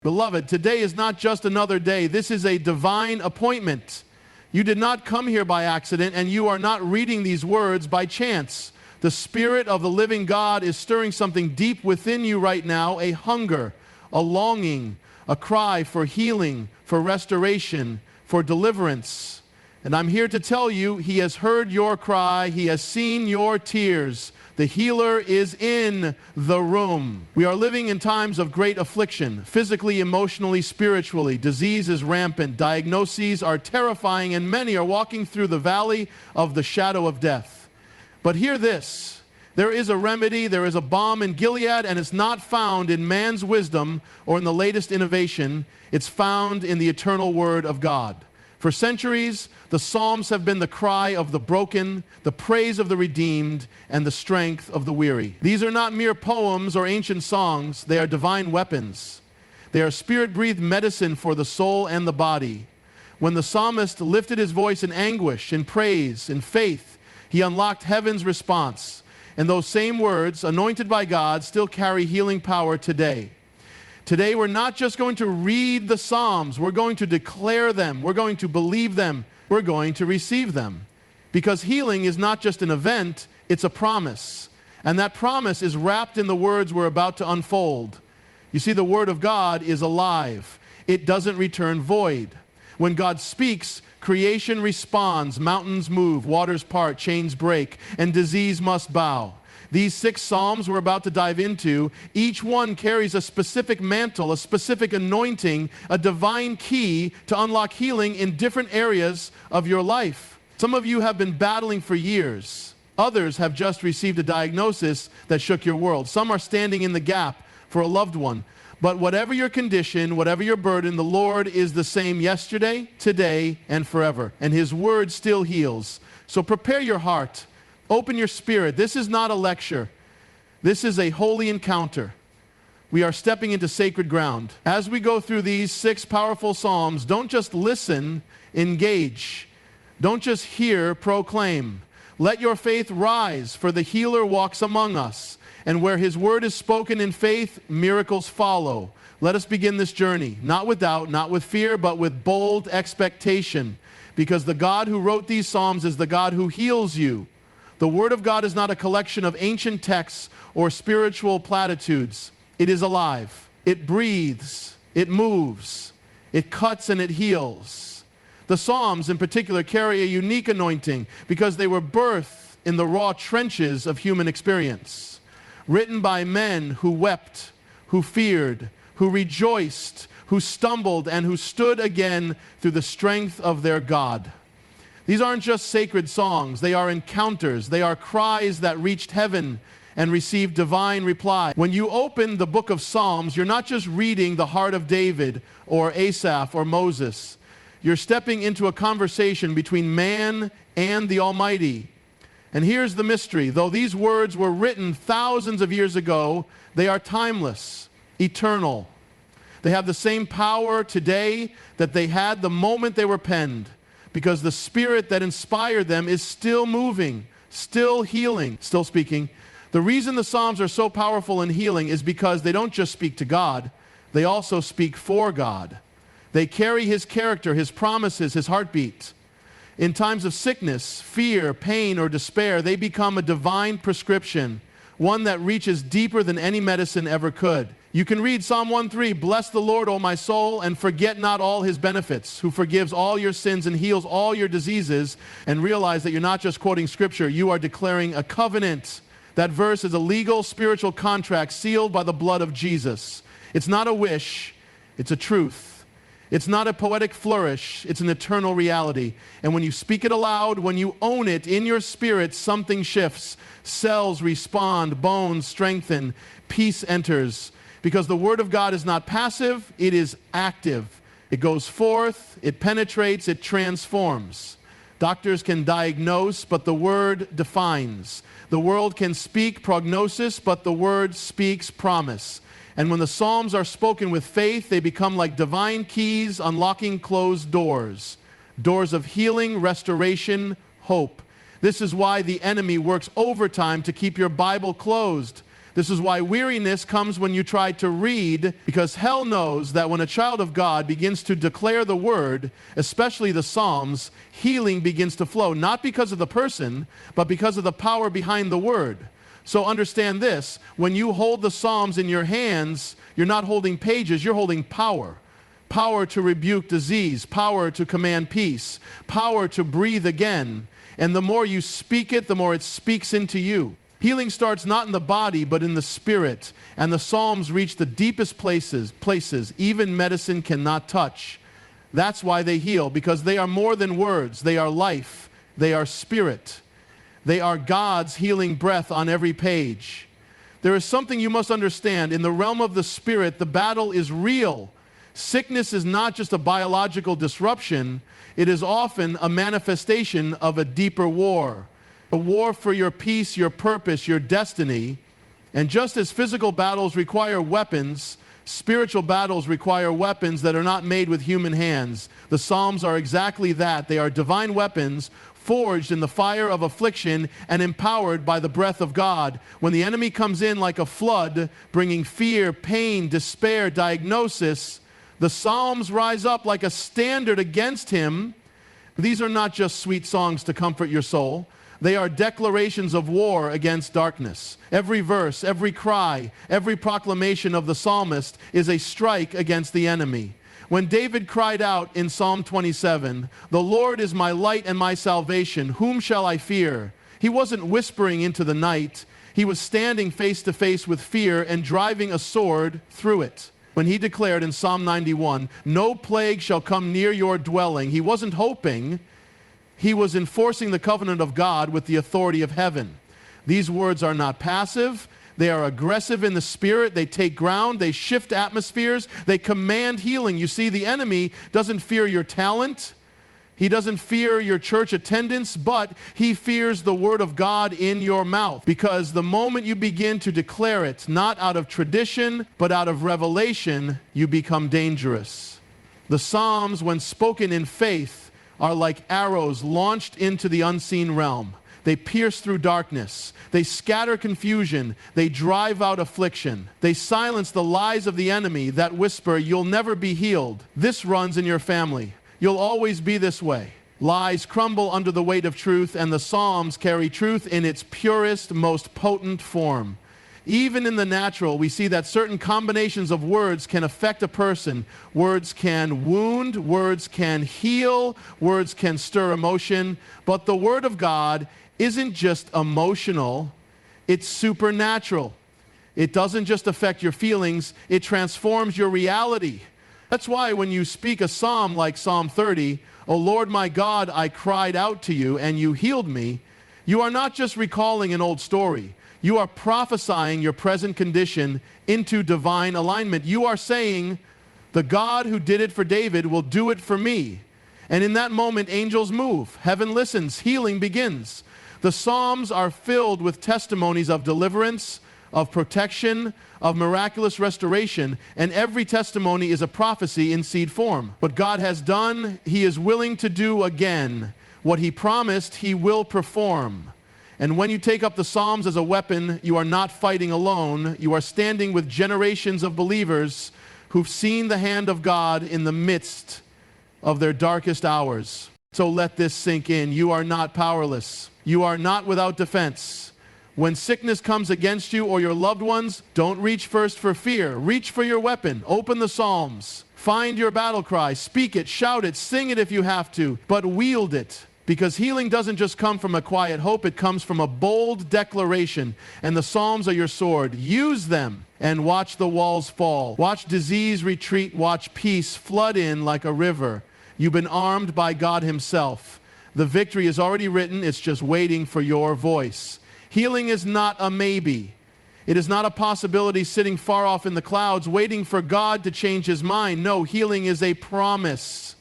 Beloved, today is not just another day. This is a divine appointment. You did not come here by accident, and you are not reading these words by chance. The Spirit of the living God is stirring something deep within you right now, a hunger, a longing, a cry for healing, for restoration, for deliverance. And I'm here to tell you, He has heard your cry. He has seen your tears. The healer is in the room. We are living in times of great affliction, physically, emotionally, spiritually. Disease is rampant. Diagnoses are terrifying, and many are walking through the valley of the shadow of death. But hear this. There is a remedy, there is a balm in Gilead, and it's not found in man's wisdom or in the latest innovation. It's found in the eternal Word of God. For centuries, the Psalms have been the cry of the broken, the praise of the redeemed, and the strength of the weary. These are not mere poems or ancient songs. They are divine weapons. They are spirit-breathed medicine for the soul and the body. When the psalmist lifted his voice in anguish, in praise, in faith, he unlocked heaven's response. And those same words, anointed by God, still carry healing power today. Today, we're not just going to read the Psalms. We're going to declare them. We're going to believe them. We're going to receive them. Because healing is not just an event, it's a promise. And that promise is wrapped in the words we're about to unfold. You see, the Word of God is alive. It doesn't return void. When God speaks, creation responds, mountains move, waters part, chains break, and disease must bow. These 6 Psalms we're about to dive into, each one carries a specific mantle, a specific anointing, a divine key to unlock healing in different areas of your life. Some of you have been battling for years. Others have just received a diagnosis that shook your world. Some are standing in the gap for a loved one. But whatever your condition, whatever your burden, the Lord is the same yesterday, today, and forever. And His Word still heals. So prepare your heart. Open your spirit. This is not a lecture. This is a holy encounter. We are stepping into sacred ground. As we go through these 6 powerful Psalms, don't just listen, engage. Don't just hear, proclaim. Let your faith rise, for the healer walks among us. And where His word is spoken in faith, miracles follow. Let us begin this journey, not with doubt, not with fear, but with bold expectation. Because the God who wrote these Psalms is the God who heals you. The Word of God is not a collection of ancient texts or spiritual platitudes. It is alive. It breathes. It moves. It cuts and it heals. The Psalms in particular carry a unique anointing because they were birthed in the raw trenches of human experience. Written by men who wept, who feared, who rejoiced, who stumbled, and who stood again through the strength of their God. These aren't just sacred songs. They are encounters. They are cries that reached heaven and received divine reply. When you open the book of Psalms, you're not just reading the heart of David or Asaph or Moses. You're stepping into a conversation between man and the Almighty. And here's the mystery. Though these words were written thousands of years ago, they are timeless, eternal. They have the same power today that they had the moment they were penned, because the Spirit that inspired them is still moving, still healing, still speaking. The reason the Psalms are so powerful in healing is because they don't just speak to God, they also speak for God. They carry His character, His promises, His heartbeat. In times of sickness, fear, pain, or despair, they become a divine prescription, one that reaches deeper than any medicine ever could. You can read Psalm 1:3, "Bless the Lord, O my soul, and forget not all His benefits, who forgives all your sins and heals all your diseases," and realize that you're not just quoting Scripture, you are declaring a covenant. That verse is a legal spiritual contract sealed by the blood of Jesus. It's not a wish, it's a truth. It's not a poetic flourish, it's an eternal reality. And when you speak it aloud, when you own it in your spirit, something shifts. Cells respond, bones strengthen, peace enters. Because the Word of God is not passive, it is active. It goes forth, it penetrates, it transforms. Doctors can diagnose, but the Word defines. The world can speak prognosis, but the Word speaks promise. And when the Psalms are spoken with faith, they become like divine keys unlocking closed doors. Doors of healing, restoration, hope. This is why the enemy works overtime to keep your Bible closed. This is why weariness comes when you try to read, because hell knows that when a child of God begins to declare the word, especially the Psalms, healing begins to flow, not because of the person, but because of the power behind the word. So understand this, when you hold the Psalms in your hands, you're not holding pages, you're holding power. Power to rebuke disease, power to command peace, power to breathe again. And the more you speak it, the more it speaks into you. Healing starts not in the body, but in the spirit. And the Psalms reach the deepest places even medicine cannot touch. That's why they heal, because they are more than words. They are life. They are spirit. They are God's healing breath on every page. There is something you must understand. In the realm of the spirit, the battle is real. Sickness is not just a biological disruption. It is often a manifestation of a deeper war. A war for your peace, your purpose, your destiny. And just as physical battles require weapons, spiritual battles require weapons that are not made with human hands. The Psalms are exactly that. They are divine weapons forged in the fire of affliction and empowered by the breath of God. When the enemy comes in like a flood, bringing fear, pain, despair, diagnosis, the Psalms rise up like a standard against him. These are not just sweet songs to comfort your soul. They are declarations of war against darkness. Every verse, every cry, every proclamation of the psalmist is a strike against the enemy. When David cried out in Psalm 27, "The Lord is my light and my salvation, whom shall I fear?" He wasn't whispering into the night. He was standing face to face with fear and driving a sword through it. When he declared in Psalm 91, "No plague shall come near your dwelling," he wasn't hoping. He was enforcing the covenant of God with the authority of heaven. These words are not passive. They are aggressive in the spirit. They take ground. They shift atmospheres. They command healing. You see, the enemy doesn't fear your talent. He doesn't fear your church attendance, but he fears the word of God in your mouth. Because the moment you begin to declare it, not out of tradition, but out of revelation, you become dangerous. The Psalms, when spoken in faith, are like arrows launched into the unseen realm. They pierce through darkness. They scatter confusion. They drive out affliction. They silence the lies of the enemy that whisper, "You'll never be healed." This runs in your family. You'll always be this way. Lies crumble under the weight of truth, and the Psalms carry truth in its purest, most potent form. Even in the natural, we see that certain combinations of words can affect a person. Words can wound, words can heal, words can stir emotion. But the Word of God isn't just emotional, it's supernatural. It doesn't just affect your feelings, it transforms your reality. That's why when you speak a psalm like Psalm 30, "O Lord my God, I cried out to you and you healed me," you are not just recalling an old story. You are prophesying your present condition into divine alignment. You are saying, "The God who did it for David will do it for me." And in that moment, angels move. Heaven listens. Healing begins. The Psalms are filled with testimonies of deliverance, of protection, of miraculous restoration, and every testimony is a prophecy in seed form. What God has done, He is willing to do again. What He promised, He will perform. And when you take up the Psalms as a weapon, you are not fighting alone. You are standing with generations of believers who've seen the hand of God in the midst of their darkest hours. So let this sink in. You are not powerless. You are not without defense. When sickness comes against you or your loved ones, don't reach first for fear. Reach for your weapon. Open the Psalms. Find your battle cry. Speak it, shout it, sing it if you have to, but wield it. Because healing doesn't just come from a quiet hope, it comes from a bold declaration. And the Psalms are your sword. Use them and watch the walls fall. Watch disease retreat. Watch peace flood in like a river. You've been armed by God Himself. The victory is already written. It's just waiting for your voice. Healing is not a maybe. It is not a possibility sitting far off in the clouds waiting for God to change His mind. No, healing is a promise.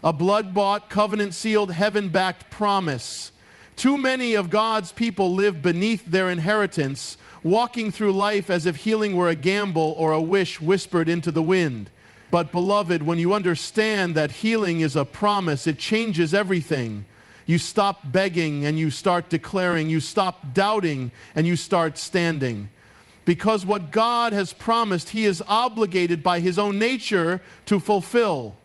A blood-bought, covenant-sealed, heaven-backed promise. Too many of God's people live beneath their inheritance, walking through life as if healing were a gamble or a wish whispered into the wind. But beloved, when you understand that healing is a promise, it changes everything. You stop begging and you start declaring. You stop doubting and you start standing. because what God has promised, he is obligated by his own nature to fulfill.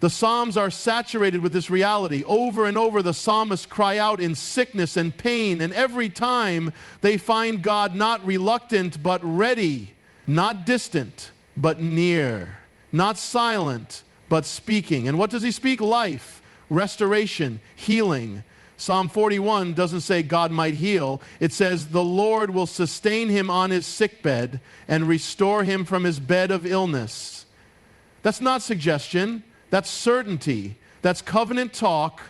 The Psalms are saturated with this reality. Over and over, the psalmists cry out in sickness and pain, and every time they find God not reluctant but ready, not distant but near, not silent but speaking. And what does he speak? Life, restoration, healing. Psalm 41 doesn't say God might heal. It says the Lord will sustain him on his sickbed and restore him from his bed of illness. That's not suggestion. That's certainty. That's covenant talk.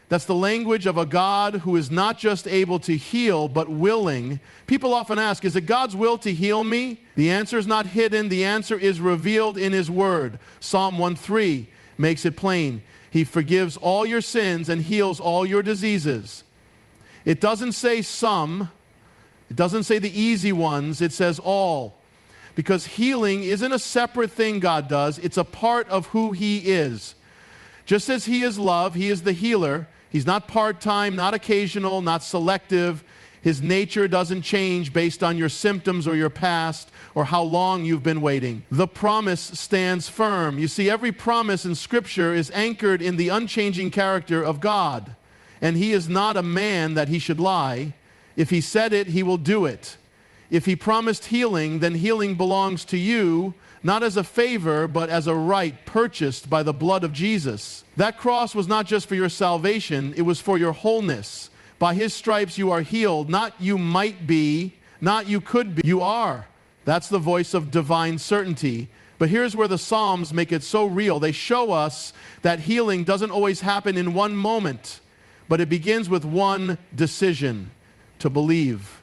That's the language of a God who is not just able to heal, but willing. People often ask, is it God's will to heal me? The answer is not hidden. The answer is revealed in his word. Psalm 1:3 makes it plain. He forgives all your sins and heals all your diseases. It doesn't say some. It doesn't say the easy ones. It says all. Because healing isn't a separate thing God does. It's a part of who he is. Just as he is love, he is the healer. He's not part-time, not occasional, not selective. His nature doesn't change based on your symptoms or your past or how long you've been waiting. The promise stands firm. You see, every promise in Scripture is anchored in the unchanging character of God. And he is not a man that he should lie. If he said it, he will do it. If he promised healing, then healing belongs to you, not as a favor, but as a right purchased by the blood of Jesus. That cross was not just for your salvation, it was for your wholeness. By his stripes you are healed, not you might be, not you could be, you are. That's the voice of divine certainty. But here's where the Psalms make it so real. They show us that healing doesn't always happen in one moment, but it begins with one decision: to believe.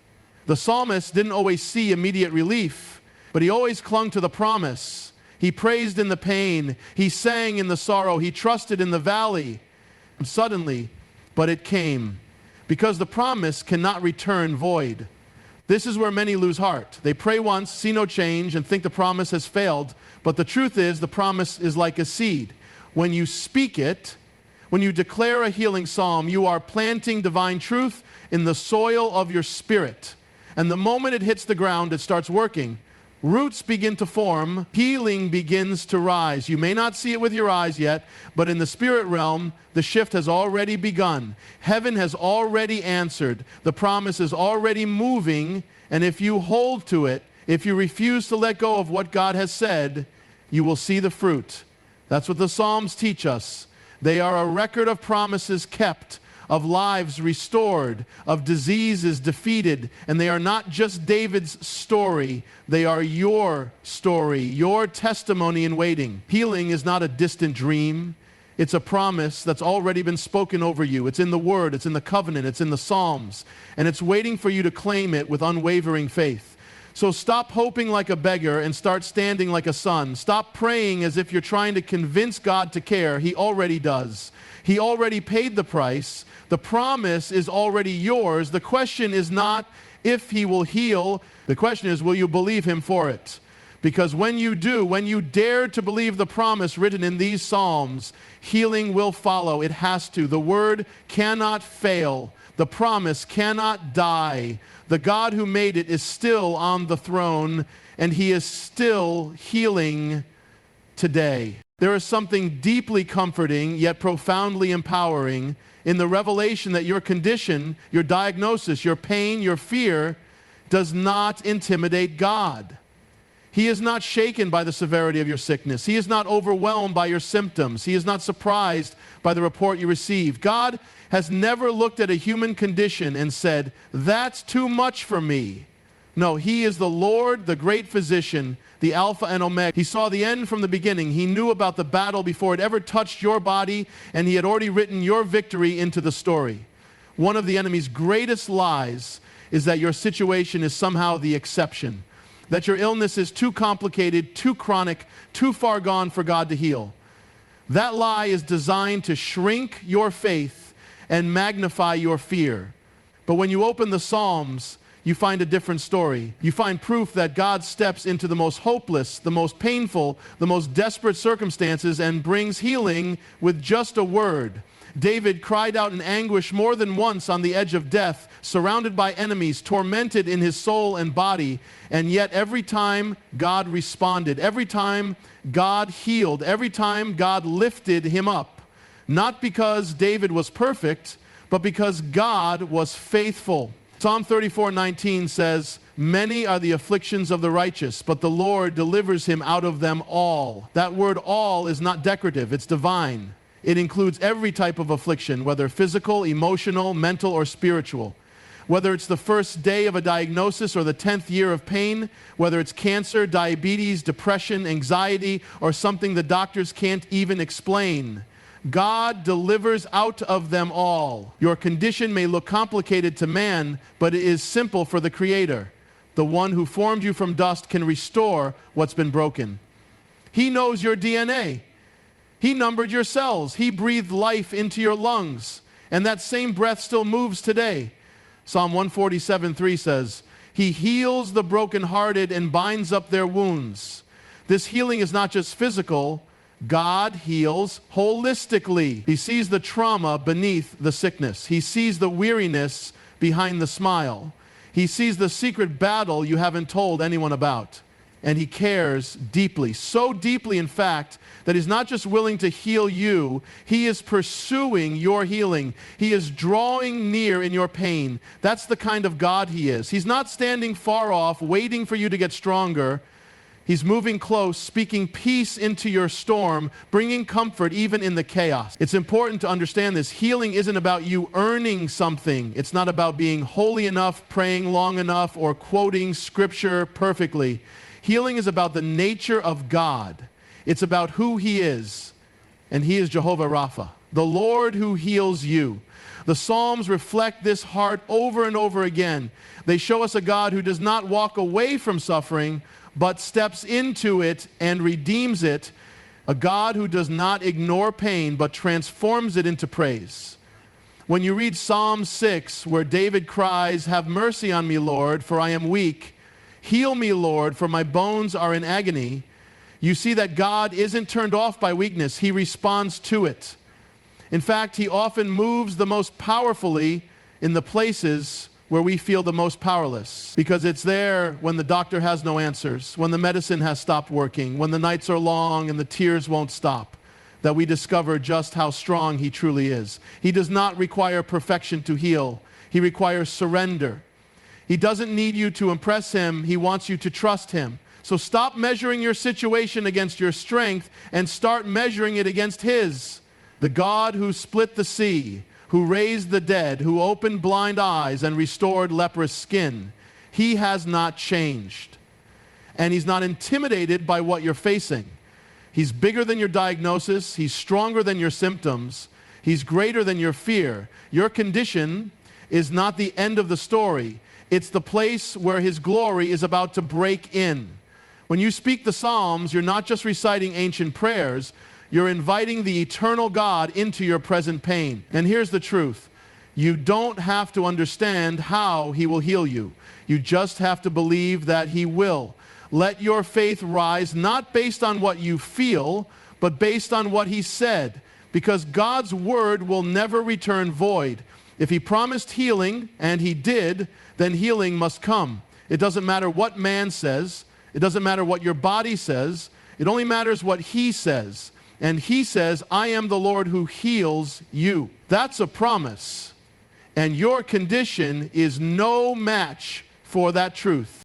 The psalmist didn't always see immediate relief, but he always clung to the promise. He praised in the pain. He sang in the sorrow. He trusted in the valley. And suddenly, but it came, because the promise cannot return void. This is where many lose heart. They pray once, see no change, and think the promise has failed. But the truth is, the promise is like a seed. When you speak it, when you declare a healing psalm, you are planting divine truth in the soil of your spirit. And the moment it hits the ground, it starts working. Roots begin to form. Healing begins to rise. You may not see it with your eyes yet, but in the spirit realm, the shift has already begun. Heaven has already answered. The promise is already moving. And if you hold to it, if you refuse to let go of what God has said, you will see the fruit. That's what the Psalms teach us. They are a record of promises kept, of lives restored, of diseases defeated. And they are not just David's story. They are your story, your testimony in waiting. Healing is not a distant dream. It's a promise that's already been spoken over you. It's in the Word, it's in the covenant, it's in the Psalms. And it's waiting for you to claim it with unwavering faith. So stop hoping like a beggar and start standing like a son. Stop praying as if you're trying to convince God to care. He already does. He already paid the price. The promise is already yours. The question is not if he will heal. The question is, will you believe him for it? Because when you do, when you dare to believe the promise written in these Psalms, healing will follow. It has to. The word cannot fail. The promise cannot die. The God who made it is still on the throne, and he is still healing today. There is something deeply comforting, yet profoundly empowering in the revelation that your condition, your diagnosis, your pain, your fear does not intimidate God. He is not shaken by the severity of your sickness. He is not overwhelmed by your symptoms. He is not surprised by the report you receive. God has never looked at a human condition and said, "That's too much for me." No, he is the Lord, the great physician, the Alpha and Omega. He saw the end from the beginning. He knew about the battle before it ever touched your body, and he had already written your victory into the story. One of the enemy's greatest lies is that your situation is somehow the exception, that your illness is too complicated, too chronic, too far gone for God to heal. That lie is designed to shrink your faith and magnify your fear. But when you open the Psalms, you find a different story. You find proof that God steps into the most hopeless, the most painful, the most desperate circumstances and brings healing with just a word. David cried out in anguish more than once on the edge of death, surrounded by enemies, tormented in his soul and body, and yet every time God responded, every time God healed, every time God lifted him up. Not because David was perfect, but because God was faithful. Psalm 34:19 says, "Many are the afflictions of the righteous, but the Lord delivers him out of them all." That word all is not decorative, it's divine. It includes every type of affliction, whether physical, emotional, mental, or spiritual. Whether it's the first day of a diagnosis or the 10th year of pain, whether it's cancer, diabetes, depression, anxiety, or something the doctors can't even explain, God delivers out of them all. Your condition may look complicated to man, but it is simple for the Creator. The one who formed you from dust can restore what's been broken. He knows your DNA. He numbered your cells. He breathed life into your lungs. And that same breath still moves today. Psalm 147:3 says, "He heals the brokenhearted and binds up their wounds." This healing is not just physical. God heals holistically. He sees the trauma beneath the sickness. He sees the weariness behind the smile. He sees the secret battle you haven't told anyone about. And he cares deeply, so deeply in fact, that he's not just willing to heal you, he is pursuing your healing. He is drawing near in your pain. That's the kind of God he is. He's not standing far off, waiting for you to get stronger. He's moving close, speaking peace into your storm, bringing comfort even in the chaos. It's important to understand this. Healing isn't about you earning something. It's not about being holy enough, praying long enough, or quoting scripture perfectly. Healing is about the nature of God. It's about who he is, and he is Jehovah Rapha, the Lord who heals you. The Psalms reflect this heart over and over again. They show us a God who does not walk away from suffering, but steps into it and redeems it. A God who does not ignore pain, but transforms it into praise. When you read Psalm 6, where David cries, "Have mercy on me, Lord, for I am weak. Heal me, Lord, for my bones are in agony," you see that God isn't turned off by weakness. He responds to it. In fact, he often moves the most powerfully in the places where we feel the most powerless, because it's there when the doctor has no answers, when the medicine has stopped working, when the nights are long and the tears won't stop, that we discover just how strong he truly is. He does not require perfection to heal. He requires surrender. He doesn't need you to impress him. He wants you to trust him. So stop measuring your situation against your strength and start measuring it against his. The God who split the sea, who raised the dead, who opened blind eyes and restored leprous skin. He has not changed. And he's not intimidated by what you're facing. He's bigger than your diagnosis. He's stronger than your symptoms. He's greater than your fear. Your condition is not the end of the story. It's the place where his glory is about to break in. When you speak the Psalms, you're not just reciting ancient prayers. You're inviting the eternal God into your present pain. And here's the truth. You don't have to understand how he will heal you. You just have to believe that he will. Let your faith rise, not based on what you feel, but based on what he said. Because God's word will never return void. If he promised healing, and he did, then healing must come. It doesn't matter what man says. It doesn't matter what your body says. It only matters what he says. And he says, "I am the Lord who heals you." That's a promise. And your condition is no match for that truth.